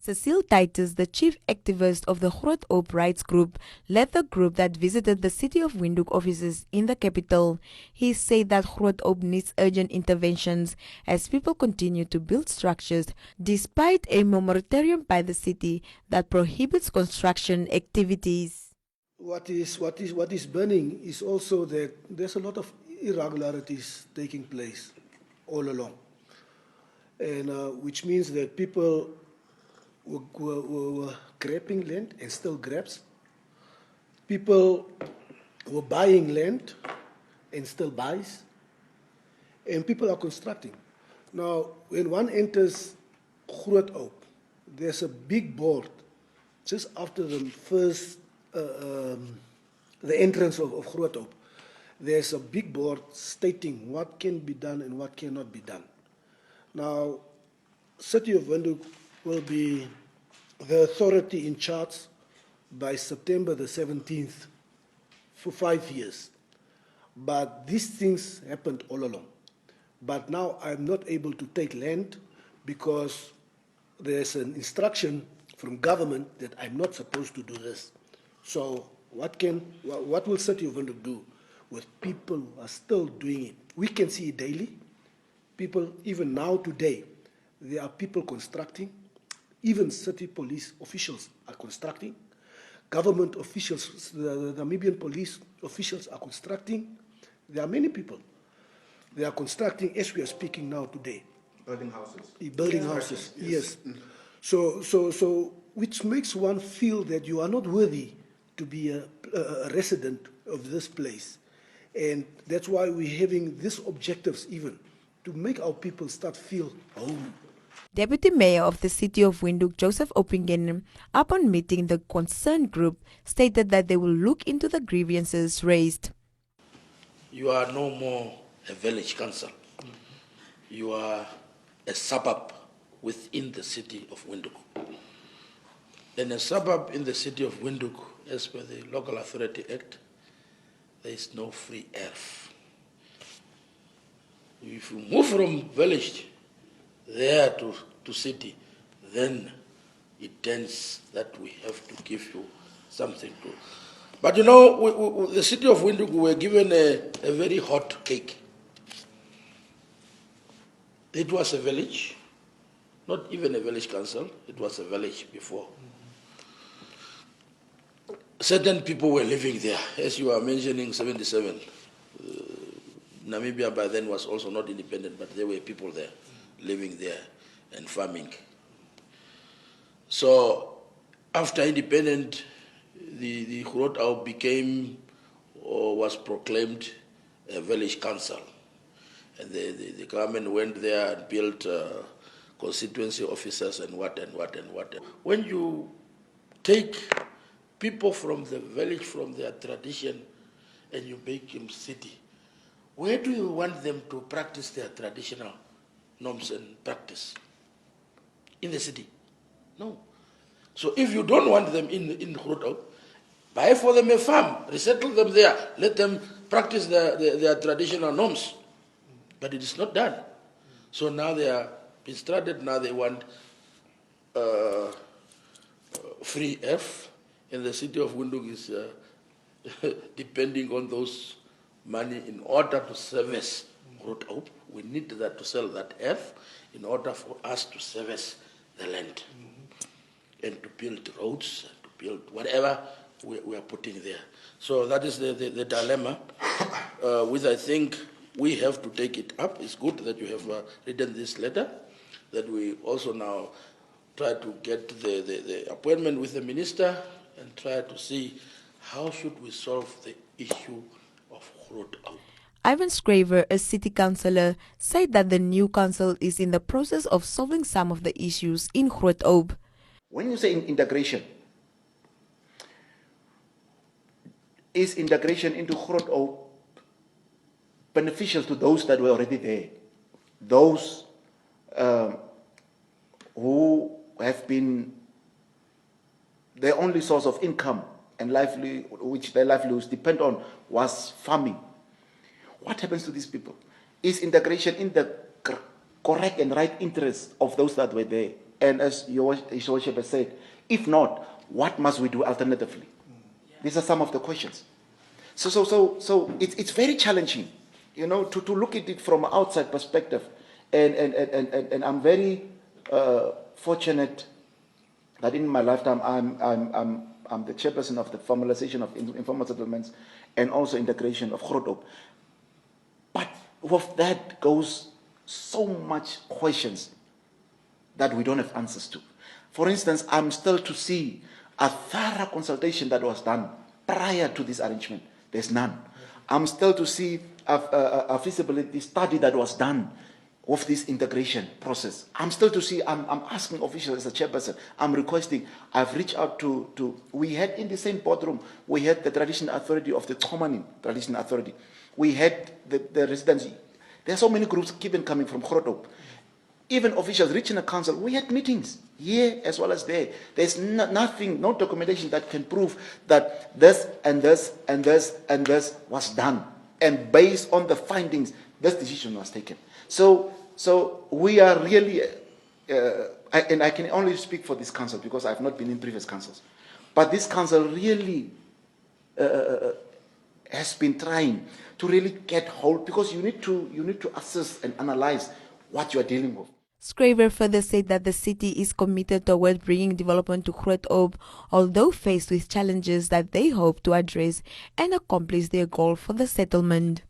Cecile Titus, the chief activist of the Groot Aub rights group, led the group that visited the City of Windhoek offices in the capital. He said that Groot Aub needs urgent interventions as people continue to build structures despite a moratorium by the city that prohibits construction activities. What is burning is also that there's a lot of irregularities taking place all along, and which means that people were grabbing land and still grabs. People were buying land and still buys. And people are constructing. Now, when one enters Groot Aub, there's a big board just after the first, the entrance of Groot Aub. There's a big board stating what can be done and what cannot be done. Now, City of Windhoek will be the authority in charge by September the 17th for 5 years. But these things happened all along. But now I'm not able to take land because there's an instruction from government that I'm not supposed to do this. So what will City of Windhoek do with people who are still doing it? We can see it daily. People, even now today, there are people constructing. Even city police officials are constructing. Government officials, the Namibian police officials are constructing. There are many people. They are constructing as we are speaking now today. Building houses. Building houses, yes. So, which makes one feel that you are not worthy to be a resident of this place. And that's why we're having these objectives even, to make our people start feel home. Deputy Mayor of the City of Windhoek, Joseph Opingen, upon meeting the concerned group, stated that they will look into the grievances raised. You are no more a village council. You are a suburb within the City of Windhoek. And a suburb in the City of Windhoek, as per the Local Authority Act, there is no free earth. If you move from village there to city, then it tends that we have to give you something to. But you know, the City of Windhoek, we were given a very hot cake. It was a village, not even a village council, it was a village before. Certain people were living there, as you are mentioning, 77. Namibia by then was also not independent, but there were people there, living there and farming. So after independence, the Groot Aub became or was proclaimed a village council. And the government went there and built constituency officers and what. When you take people from the village, from their tradition, and you make them city, where do you want them to practice their traditional norms and practice? In the city? No. So if you don't want them in Groot Aub, buy for them a farm, resettle them there, let them practice their traditional norms. But it is not done. So now they are instructed, now they want free earth, and the City of Windhoek is depending on those money in order to service Groot Aub. We need that to sell that earth in order for us to service the land and to build roads, and to build whatever we are putting there. So that is the dilemma, which I think we have to take it up. It's good that you have written this letter, that we also now try to get the appointment with the minister and try to see how should we solve the issue of Groot Aub. Ivan Schraver, a city councillor, said that the new council is in the process of solving some of the issues in Groot Aub. When you say integration, is integration into Groot Aub beneficial to those that were already there? Those who have been their only source of income and which their livelihoods depend on was farming. What happens to these people? Is integration in the correct and right interest of those that were there? And as your worship has said, if not, what must we do alternatively? These are some of the questions. So it's very challenging, you know, to look at it from an outside perspective. And I'm very fortunate that in my lifetime I'm the chairperson of the formalization of informal settlements and also integration of Groot Aub. But with that goes so much questions that we don't have answers to. For instance, I'm still to see a thorough consultation that was done prior to this arrangement. There's none. I'm still to see a feasibility study that was done of this integration process. I'm still to see, I'm asking officials as a chairperson, I'm requesting, I've reached out to we had in the same boardroom, we had the traditional authority of the Tsomanin traditional authority. We had the residents. There are so many groups keeping coming from Groot Aub. Even officials, regional council, we had meetings here as well as there. There's nothing, no documentation that can prove that this and this and this and this was done. And based on the findings, this decision was taken. So we are really, and I can only speak for this council because I've not been in previous councils, but this council really has been trying to really get hold, because you need to assess and analyze what you are dealing with. Schrijver further said that the city is committed toward bringing development to Groot Aub, although faced with challenges that they hope to address and accomplish their goal for the settlement.